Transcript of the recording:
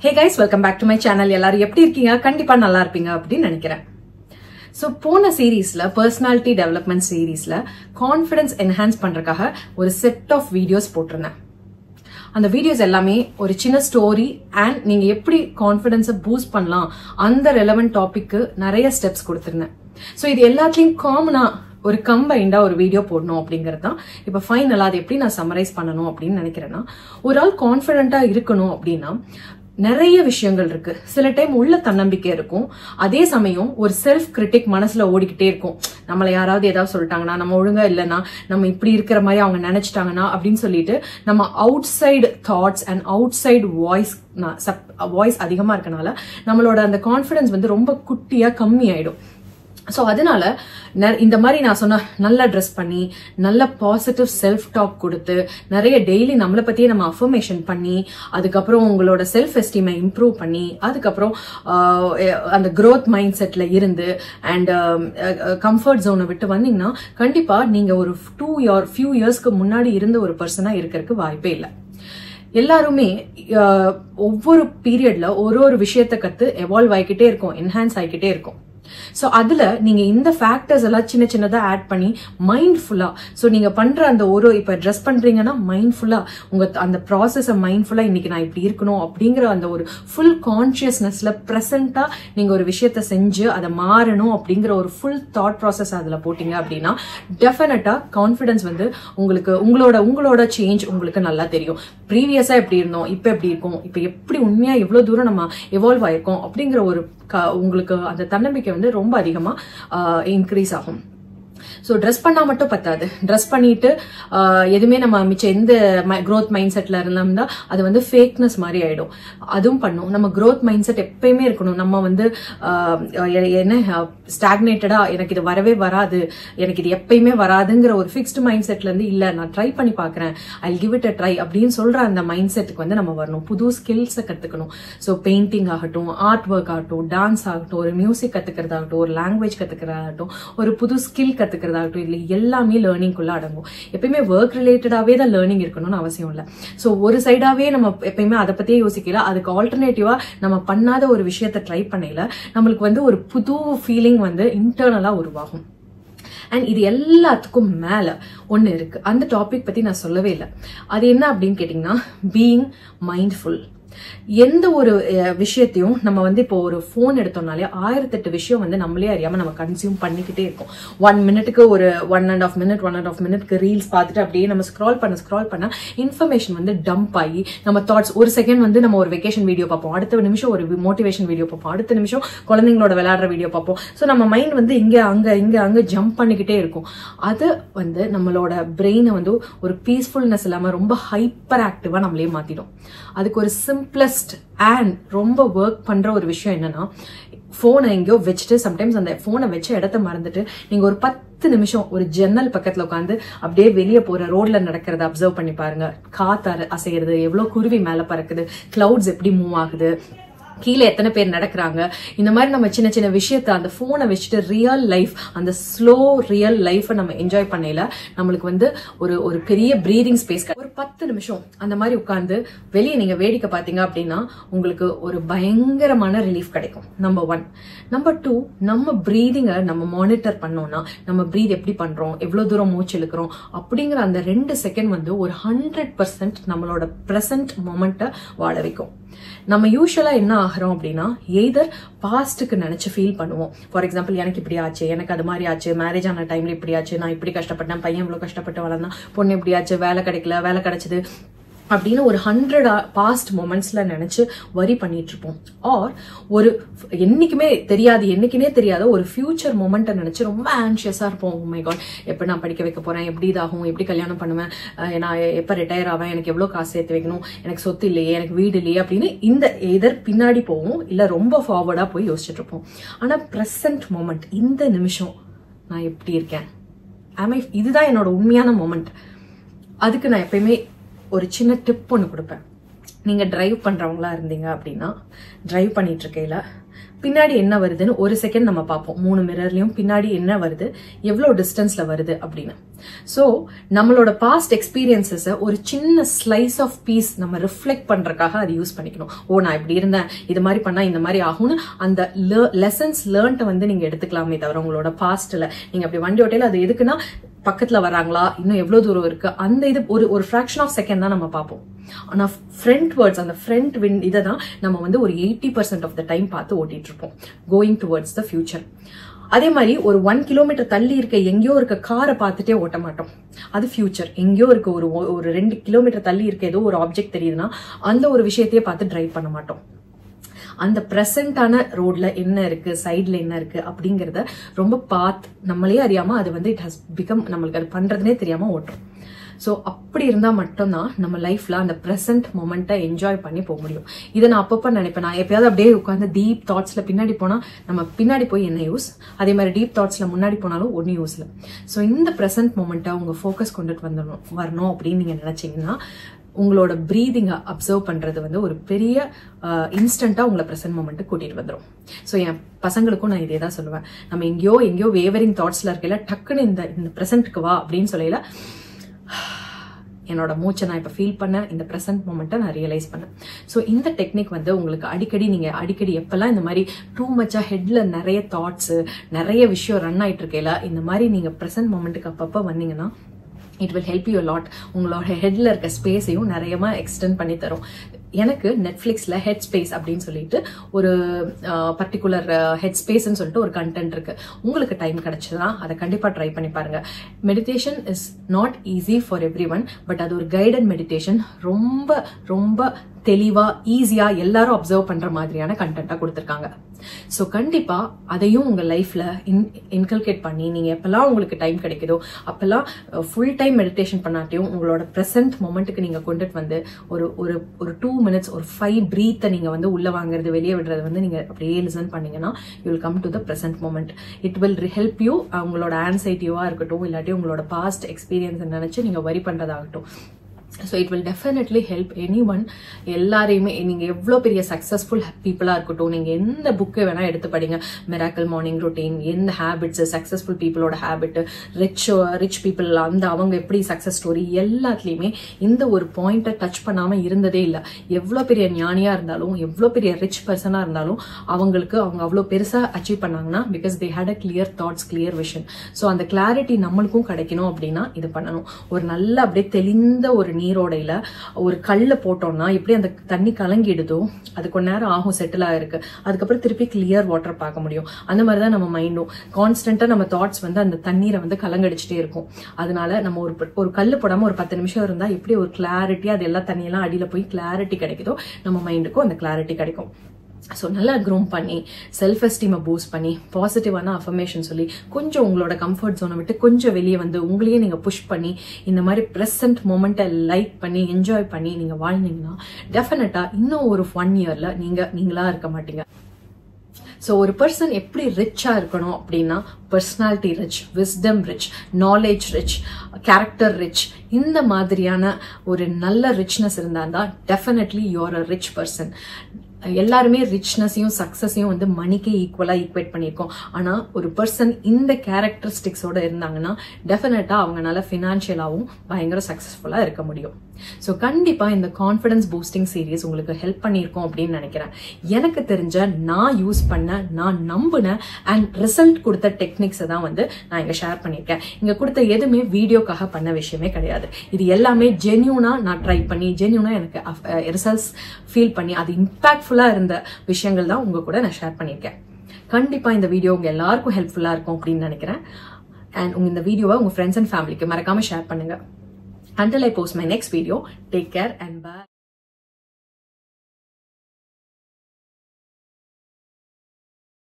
Hey guys, welcome back to my channel. எல்லாரும் எப்படி இருக்கீங்க? கண்டிப்பா நல்லா இருப்பீங்க அப்படின்னு நினைக்கிறேன். So போன சீரீஸ்ல personality development சீரீஸ்ல கான்ஃபிடன்ஸ் என்ஹான்ஸ் பண்றதுக்காக ஒரு செட் ஆஃப் வீடியோஸ் போட்டிருந்தேன். அந்த வீடியோஸ் எல்லாமே ஒரு சின்ன ஸ்டோரி அண்ட் நீங்க எப்படி கான்ஃபிடன்ஸை பூஸ்ட் பண்ணலாம் அந்த ரெலவென்ட் டாபிக்கு நிறைய ஸ்டெப்ஸ் கொடுத்திருந்தேன். ஸோ இது எல்லாத்தையும் காமனா ஒரு கம்பைண்டா ஒரு வீடியோ போடணும் அப்படிங்கிறது தான் இப்ப ஃபைனலா அதை எப்படி நான் சம்மரைஸ் பண்ணணும் அப்படின்னு நினைக்கிறேன்னா, ஒரு ஆள் கான்ஃபிடென்ட்டா இருக்கணும் அப்படின்னா நிறைய விஷயங்கள் இருக்கு. சில டைம் உள்ள தன்னம்பிக்கை இருக்கும், அதே சமயம் ஒரு செல்ஃப் கிரிட்டிக் மனசுல ஓடிக்கிட்டே இருக்கும். நம்மள யாராவது ஏதாவது சொல்லிட்டாங்கன்னா, நம்ம ஒழுங்கா இல்லைன்னா, நம்ம இப்படி இருக்கிற மாதிரி அவங்க நினைச்சிட்டாங்கன்னா அப்படின்னு சொல்லிட்டு நம்ம out side thoughts and out side voice அதிகமா இருக்கனால நம்மளோட அந்த கான்ஃபிடன்ஸ் வந்து ரொம்ப குட்டியா கம்மி ஆயிடும். ஸோ அதனால இந்த மாதிரி நான் சொன்ன நல்லா ட்ரெஸ் பண்ணி நல்ல பாசிட்டிவ் செல்ஃப் டாக் கொடுத்து நிறைய டெய்லி நம்மளை பத்தியே நம்ம அஃபர்மேஷன் பண்ணி அதுக்கப்புறம் உங்களோட செல்ஃப் எஸ்டீமை இம்ப்ரூவ் பண்ணி அதுக்கப்புறம் அந்த க்ரோத் மைண்ட் செட்ல இருந்து அண்ட் கம்ஃபர்ட் ஜோனை விட்டு வந்தீங்கன்னா கண்டிப்பா நீங்க ஒரு ஃபியூ இயர்ஸ்க்கு முன்னாடி இருந்த ஒரு பர்சனா இருக்கிறதுக்கு வாய்ப்பே இல்லை. எல்லாருமே ஒவ்வொரு பீரியட்ல ஒரு விஷயத்தை கத்து எவால்வ் ஆகிக்கிட்டே இருக்கும், என்ஹான்ஸ் ஆகிக்கிட்டே இருக்கும். சோ அதுல நீங்க இந்த ஃபேக்டர்ஸ் எல்லாம் சின்ன சின்னதா ஆட் பண்ணி மைண்ட்ஃபுல்லா, சோ நீங்க பண்ற அந்த இப்ப ட்ரெஸ் பண்றீங்கன்னா மைண்ட்ஃபுல்லா உங்க அந்த ப்ராசஸ மைண்ட்ஃபுல்லா இன்னைக்கு நான் இப்படி இருக்கணும் அப்படிங்கிற அந்த ஒரு ஃபுல் கான்சியஸ்னஸ்ல பிரசன்டா நீங்க ஒரு விஷயத்த செஞ்சு அதை மாறணும் அப்படிங்கிற ஒரு ஃபுல் தாட் ப்ராசஸ் அதுல போட்டீங்க அப்படின்னா டெஃபினட்டா கான்ஃபிடன்ஸ் வந்து உங்களோட சேஞ்ச் உங்களுக்கு நல்லா தெரியும். ப்ரீவியஸா எப்படி இருந்தோம், இப்ப எப்படி இருக்கும், இப்ப எப்படி உண்மையா எவ்வளவு தூரம் நம்ம எவால்வ் ஆயிருக்கோம் அப்படிங்கிற ஒரு உங்களுக்கு அந்த தன்னம்பிக்கை வந்து ரொம்ப அதிகமா இன்க்ரீஸ் ஆகும். சோ ட்ரெஸ் பண்ணா மட்டும் பத்தாது, ட்ரெஸ் பண்ணிட்டு எதுவுமே நம்ம மிச்சம் எந்த க்ரோத் மைண்ட் செட்ல இருந்தோம்னா அது வந்து ஃபேக்னஸ் மாதிரி ஆயிடும். அதுவும் பண்ணும். நம்ம க்ரோத் மைண்ட் செட் எப்பயுமே இருக்கணும். நம்ம வந்து என்ன ஸ்டாக்னேட்டடா எனக்கு இது வரவே வராது, எனக்கு இது எப்பயுமே வராதுங்கிற ஒரு ஃபிக்ஸ்டு மைண்ட் செட்ல இருந்து இல்ல நான் ட்ரை பண்ணி பாக்குறேன், I give it a try அப்படின்னு சொல்ற அந்த மைண்ட் செட்டுக்கு வந்து நம்ம வரணும். புது ஸ்கில்ஸை கத்துக்கணும். ஸோ பெயிண்டிங் ஆகட்டும், ஆர்ட் ஒர்க் ஆகட்டும், டான்ஸ் ஆகட்டும், ஒரு மியூசிக் கத்துக்கிறதாகட்டும், ஒரு லாங்குவேஜ் கத்துக்கிறதாகட்டும், ஒரு புது ஸ்கில் கத்துக்கிறதாகட்டும், இதுல எல்லாமே லேர்னிங்குள்ள அடங்கும். எப்பயுமே ஒர்க் ரிலேட்டடாவே தான் லேர்னிங் இருக்கணும்னு அவசியம் இல்லை. சோ ஒரு சைடாவே நம்ம எப்பயுமே அதை பத்தியே யோசிக்கல, அதுக்கு ஆல்டர்னேட்டிவா நம்ம பண்ணாத ஒரு விஷயத்த ட்ரை பண்ணல நம்மளுக்கு வந்து ஒரு புது ஃபீலிங் வந்து இன்டர்னலா உருவாகும். அண்ட் இது எல்லாத்துக்கும் மேல ஒண்ணு இருக்கு, அந்த டாபிக் பத்தி நான் சொல்லவே இல்லை. அது என்ன அப்படின்னு கேட்டீங்கன்னா, பீயிங் மைண்ட்ஃபுல். எந்த ஒரு விஷயத்தையும் நம்ம வந்து இப்போ ஒரு போன் எடுத்தோம்னாலே 1008 விஷயம் வந்து நம்மளே அறியாம நம்ம கன்சியூம் பண்ணிக்கிட்டே இருக்கோம். 1 மினிட்டுக்கு ஒரு 1.5 மினிட்க்கு ரீல்ஸ் பார்த்துட்டு அப்படியே நம்ம ஸ்க்ரால் பண்ண இன்ஃபர்மேஷன் வந்து டம்ப் ஆகி நம்ம தாட்ஸ் ஒரு செகண்ட் வந்து நம்ம ஒரு வெக்கேஷன் வீடியோ பார்ப்போம், அடுத்த நிமிஷம் ஒரு மோட்டிவேஷன் வீடியோ பார்ப்போம், அடுத்த நிமிஷம் குழந்தைங்களோட விளையாடுற வீடியோ பார்ப்போம். ஸோ நம்ம மைண்ட் வந்து இங்க அங்க ஜம்ப் பண்ணிக்கிட்டே இருக்கும். அது வந்து நம்மளோட பிரெயினை வந்து ஒரு பீஸ்ஃபுல்னஸ் இல்லாம ரொம்ப ஹைப்பர் ஆக்டிவா நம்மளே மாத்திடும். அதுக்கு ஒரு சிம்பிளஸ்ட் அண்ட் ரொம்ப ஒர்க் பண்ற ஒரு விஷயம் என்னன்னா, போனை எங்கேயோ வச்சுட்டு சம்டைம்ஸ் அந்த போனை வச்ச இடத்த மறந்துட்டு நீங்க ஒரு 10 நிமிஷம் ஒரு ஜன்னல் பக்கத்துல உட்காந்து அப்படியே வெளியே போற ரோட்ல நடக்கிறத அப்சர்வ் பண்ணி பாருங்க. காத்து அசைகிறது, எவ்வளவு குருவி மேல பறக்குது, கிளவுட்ஸ் எப்படி மூவ் ஆகுது, கீழே எத்தனை பேர் நடக்கிறாங்க, இந்த மாதிரி நம்ம சின்ன சின்ன விஷயத்த அந்த போனை வச்சுட்டு ரியல் லைஃப், அந்த ஸ்லோ ரியல் லைஃபை நம்ம என்ஜாய் பண்ணல நம்மளுக்கு வந்து ஒரு பெரிய பிரீதிங் ஸ்பேஸ். ஒரு 10 நிமிஷம் அந்த மாதிரி உட்கார்ந்து வெளியே நீங்க வேடிக்கை பார்த்தீங்க அப்படின்னா உங்களுக்கு ஒரு பயங்கரமான ரிலீஃப் கிடைக்கும். நம்பர் 1. நம்பர் 2, நம்ம பிரீதிங்கை நம்ம மானிட்டர் பண்ணோம்னா, நம்ம பிரீத் எப்படி பண்றோம், எவ்வளவு தூரம் மூச்சு இழுக்கிறோம் அப்படிங்கிற அந்த 2 செகண்ட் வந்து ஒரு 100% நம்மளோட பிரசன்ட் மொமெண்ட்டை வாழ வைக்கும். நம்ம யூஸ்வலா என்ன ஆகிறோம் அப்படின்னா, எய்தர் பாஸ்டுக்கு நினைச்சு ஃபீல் பண்ணுவோம். ஃபார் எக்ஸாம்பிள், எனக்கு இப்படி ஆச்சு, எனக்கு அது மாதிரி ஆச்சு, மேரேஜ் ஆன டைம்ல இப்படி ஆச்சு, நான் இப்படி கஷ்டப்பட்டேன், பையன் இவ்வளவு கஷ்டப்பட்டு வளர்ந்தான், பொண்ணு இப்படி ஆச்சு, வேலை கிடைக்கல, வேலை கிடைச்சது அப்படின்னு ஒரு 100 பாஸ்ட் மொமெண்ட்ஸ்ல நினைச்சு வரி பண்ணிட்டு இருப்போம். ஆர் ஒரு என்னைக்குமே தெரியாத ஒரு ஃபியூச்சர் மொமெண்ட்டை நினைச்சு ரொம்ப ஆன்சியஸா இருப்போம். ஓ மை காட், எப்ப நான் படிக்க வைக்க போறேன், எப்படி இதாகும், எப்படி கல்யாணம் பண்ணுவேன், நான் எப்ப ரிட்டையர் ஆவேன், எனக்கு எவ்வளவு காசு சேர்த்து வைக்கணும், எனக்கு சொத்து இல்லையே, எனக்கு வீடு இல்லையே அப்படின்னு இந்த எதர் பின்னாடி போவோம், இல்ல ரொம்ப ஃபார்வர்டா போய் யோசிச்சுட்டு இருப்போம். ஆனா பிரசன்ட் மொமெண்ட், இந்த நிமிஷம் நான் எப்படி இருக்கேன், இதுதான் என்னோட உண்மையான மொமெண்ட். அதுக்கு நான் எப்பயுமே ஒரு சின்ன டிப் ஒன்று கொடுப்பேன். நீங்க டிரைவ் பண்றவங்களா இருந்தீங்க அப்படின்னா, டிரைவ் பண்ணிட்டு இருக்கையில பின்னாடி என்ன வருதுன்னு ஒரு செகண்ட் நம்ம பார்ப்போம். 3 மிரர்லயும் பின்னாடி என்ன வருது, எவ்வளவு டிஸ்டன்ஸ்ல வருது அப்படின்னு. சோ நம்மளோட பாஸ்ட் எக்ஸ்பீரியன்சஸ ஒரு சின்ன ஸ்லைஸ் ஆஃப் பீஸ் நம்ம ரிஃப்ளெக்ட் பண்றதுக்காக அது யூஸ் பண்ணிக்கணும். நான் இப்படி இருந்தேன், இது மாதிரி பண்ணா இந்த மாதிரி ஆகும்னு அந்த லெசன்ஸ் லேர்ன்ட்ட வந்து நீங்க எடுத்துக்கலாமே தவிர உங்களோட பாஸ்ட்ல நீங்க அப்படி வண்டி ஓட்டையில அது எதுக்குன்னா பக்கத்துல வராங்களா, இன்னும் எவ்வளவு தூரம் இருக்கு, அந்த இது ஒரு ஃபிராக்ஷன் ஆஃப் செகண்ட் தான் நம்ம பார்ப்போம். ஆனா ஃப்ரண்ட் வேர்ட்ஸ், அந்த ஃப்ரண்ட் விண்ட் இதை தான் நம்ம வந்து ஒரு 80% ஆஃப் த டைம் பார்த்து ஓட்டிட்டு இருப்போம், கோயிங் டுவர்ட்ஸ் த ஃபியூச்சர். அதே மாதிரி ஒரு 1 கிலோமீட்டர் தள்ளி இருக்க எங்கேயோ இருக்க காரை பார்த்துட்டே ஓட்ட மாட்டோம், அது ஃபியூச்சர். எங்கேயோ இருக்க ஒரு 2 கிலோமீட்டர் தள்ளி இருக்க ஏதோ ஒரு ஆப்ஜெக்ட் தெரியுதுன்னா அந்த ஒரு விஷயத்தையே பார்த்து டிரைவ் பண்ண மாட்டோம். அந்த பிரசன்டான ரோட்ல என்ன இருக்கு, சைட்ல என்ன இருக்கு அப்படிங்கறத ரொம்ப பார்த்து நம்மளே அறியாம அது வந்து இட் ஹஸ் பிகம், நம்மளுக்கு அது பண்றதுனே தெரியாம ஓட்டுறோம். சோ அப்படி இருந்தா மட்டும்தான் நம்ம லைஃப்ல அந்த பிரசன்ட் மொமெண்ட்டை என்ஜாய் பண்ணி போக முடியும். இதை நான் அப்பப்ப நினைப்பேன். நான் எப்பயாவது அப்படியே உட்காந்து டீப் தாட்ஸ்ல பின்னாடி போனா நம்ம பின்னாடி போய் என்ன யூஸ், அதே மாதிரி டீப் தாட்ஸ்ல முன்னாடி போனாலும் ஒன்னும் யூஸ் இல்லை. சோ இந்த பிரசன்ட் மொமெண்ட்டை உங்க ஃபோக்கஸ் கொண்டுட்டு வரணும் அப்படின்னு நீங்க நினைச்சீங்கன்னா உங்களோட பிரீதிங்க அப்சர்வ் பண்றது வந்து ஒரு பெரிய இன்ஸ்டன்டா உங்களை பிரசன்ட் மொமெண்ட் கூட்டிட்டு வந்துடும். சோ என் பசங்களுக்கும் நான் இதே தான் சொல்லுவேன். நம்ம எங்கேயோ வேவரிங் தாட்ஸ்ல இருக்கல, டக்குன்னு இந்த பிரசன்ட்க்கு வா அப்படின்னு சொல்லல, என்னோட மூச்சை நான் இப்ப ஃபீல் பண்ண, இந்த பிரசன்ட் மொமெண்ட்டை நான் ரியலைஸ் பண்ணேன். சோ இந்த டெக்னிக் வந்து உங்களுக்கு அடிக்கடி எப்பெல்லாம் இந்த மாதிரி டூ மச்சா ஹெட்ல நிறைய தாட்ஸ், நிறைய விஷயம் ரன் ஆயிட்டு இருக்கல, இந்த மாதிரி நீங்க பிரசன்ட் மொமெண்ட்டுக்கு அப்பப்ப வந்தீங்கன்னா it will help you lot. உங்களோட ஹெட்ல இருக்க ஸ்பேஸையும் நிறைய எக்ஸ்டெண்ட் பண்ணி தரும். எனக்கு நெட்ஃபிளிக்ஸ்ல ஹெட் ஸ்பேஸ் அப்படின்னு சொல்லிட்டு ஒரு பர்டிகுலர் ஹெட் ஸ்பேஸ்ன்னு சொல்லிட்டு ஒரு கண்டென்ட் இருக்கு. உங்களுக்கு டைம் கிடைச்சதுன்னா அதை கண்டிப்பா ட்ரை பண்ணி பாருங்க. Meditation is not easy for every one, but அது ஒரு கைடட் மெடிடேஷன். ரொம்ப ரொம்ப தெளிவா ஈஸியா எல்லாரும் அப்சர்வ் பண்ற மாதிரியான கண்டென்ட்டா கொடுத்திருக்காங்க. சோ கண்டிப்பா அதையும் உங்க லைஃப்ல இன்கல்கேட் பண்ணி நீங்க எப்பெல்லாம் உங்களுக்கு டைம் கிடைக்குதோ அப்பெல்லாம் ஃபுல் டைம் மெடிடேஷன் பண்ணாட்டியும் உங்களோட பிரசன்ட் மொமெண்ட்டுக்கு நீங்க கொண்டுட்டு வந்து ஒரு 2 minutes ஒரு 5 பிரீத்தை நீங்க வந்து உள்ள வாங்குறது வெளியே விடுறது வந்து நீங்க அப்படியே லிசன் பண்ணீங்கன்னா you will come to the present moment. It will help you. உங்களோட ஆன்சைட்டிவா இருக்கட்டும், இல்லாட்டி உங்களோட பாஸ்ட் எக்ஸ்பீரியன்ஸ் நினைச்சு நீங்க வரி பண்றதாகட்டும். So it will definitely help anyone. எல்லாரையுமே நீங்க எவ்வளவு பெரிய சக்சஸ்ஃபுல் பீப்புளா இருக்கட்டும், நீங்க எந்த புக்கு வேணா எடுத்து படிங்க, மிராக்கிள் மார்னிங் ரொட்டீன், எந்த ஹேபிட்ஸ், சக்சஸ்ஃபுல் பீப்புளோட ஹேபிட், ரிச் பீப்புள் அந்த அவங்க எப்படி சக்சஸ் ஸ்டோரி, எல்லாத்துலயுமே இந்த ஒரு பாயிண்ட டச் பண்ணாம இருந்ததே இல்ல. எவ்வளவு பெரிய ஞானியா இருந்தாலும், எவ்வளவு பெரிய ரிச் பர்சனா இருந்தாலும் அவங்க அவ்வளவு பெருசா அச்சீவ் பண்ணாங்கன்னா because they had a clear thoughts, clear vision. So அந்த கிளாரிட்டி நம்மளுக்கும் கிடைக்கணும் அப்படின்னா இது பண்ணணும். ஒரு நல்ல அப்படியே தெளிந்த ஒரு நீரோடையில ஒரு கல்ல போட்டோம்னா எப்படி அந்த தண்ணி கலங்கிடுதோ அது கொஞ்ச நேரம் ஆகும் செட்டில் ஆயிருக்கு, அதுக்கப்புறம் திருப்பி கிளியர் வாட்டர் பார்க்க முடியும். அந்த மாதிரிதான் நம்ம மைண்டும் கான்ஸ்டன்டா நம்ம தாட்ஸ் வந்து அந்த தண்ணீரை வந்து கலங்கடிச்சுட்டே இருக்கும். அதனால நம்ம ஒரு கல்லு போடாம ஒரு 10 நிமிஷம் இருந்தா எப்படி ஒரு கிளாரிட்டி, அது எல்லா தண்ணியெல்லாம் அடியில போய் கிளாரிட்டி கிடைக்குதோ நம்ம மைண்டுக்கும் அந்த கிளாரிட்டி கிடைக்கும். ஸோ நல்லா க்ரூம் பண்ணி செல்ஃப் எஸ்டீமை பூஸ்ட் பண்ணி பாசிட்டிவான அஃபர்மேஷன் சொல்லி கொஞ்சம் உங்களோட கம்ஃபர்ட் ஜோனை விட்டு கொஞ்சம் வெளியே வந்து உங்களையே நீங்க புஷ் பண்ணி இந்த மாதிரி ப்ரெசன்ட் மொமெண்ட்டை லைக் பண்ணி என்ஜாய் பண்ணி நீங்க வாழ்ந்தீங்கன்னா டெஃபினட்டா இன்னும் ஒரு 1 yearல நீங்களா இருக்க மாட்டீங்க. ஸோ ஒரு பர்சன் எப்படி ரிச்சா இருக்கணும் அப்படின்னா personality rich, wisdom rich, knowledge rich, character rich, இந்த மாதிரியான ஒரு நல்ல ரிச்னஸ் இருந்தா definitely you are a rich person. எல்லாருமே ரிச்னஸையும் சக்சஸையும் வந்து மணிக்கே ஈக்குவலா ஈக்குவேட் பண்ணியிருக்கோம். ஆனா ஒரு பர்சன் இந்த கேரக்டரிஸ்டிக்ஸோட இருந்தாங்கன்னா டெஃபினட்டா அவங்களால பினான்சியலாவும் பயங்கர சக்சஸ்ஃபுல்லா இருக்க முடியும். ஸோ கண்டிப்பா இந்த கான்ஃபிடன்ஸ் பூஸ்டிங் சீரீஸ் உங்களுக்கு ஹெல்ப் பண்ணியிருக்கோம் அப்படின்னு நினைக்கிறேன். எனக்கு தெரிஞ்ச நான் யூஸ் பண்ண, நான் நம்பின அண்ட் ரிசல்ட் கொடுத்த டெக்னிக்ஸை தான் வந்து நான் இங்க ஷேர் பண்ணியிருக்கேன். இங்க கொடுத்த எதுவுமே வீடியோக்காக பண்ண விஷயமே கிடையாது. இது எல்லாமே ஜென்யூனா நான் ட்ரை பண்ணி ஜென்யூனா எனக்கு ரிசல்ட்ஸ் ஃபீல் பண்ணி அது இம்பாக்ட்ஃபுல்லா இருந்த விஷயங்கள் தான் உங்க கூட நான் ஷேர் பண்ணியிருக்கேன். கண்டிப்பா இந்த வீடியோ உங்க எல்லாருக்கும் ஹெல்ப்ஃபுல்லா இருக்கும் அப்படின்னு நினைக்கிறேன். அண்ட் இந்த வீடியோவை உங்க ஃப்ரெண்ட்ஸ் அண்ட் ஃபேமிலிக்கு மறக்காம ஷேர் பண்ணுங்க. Until I post my next video, take care and bye.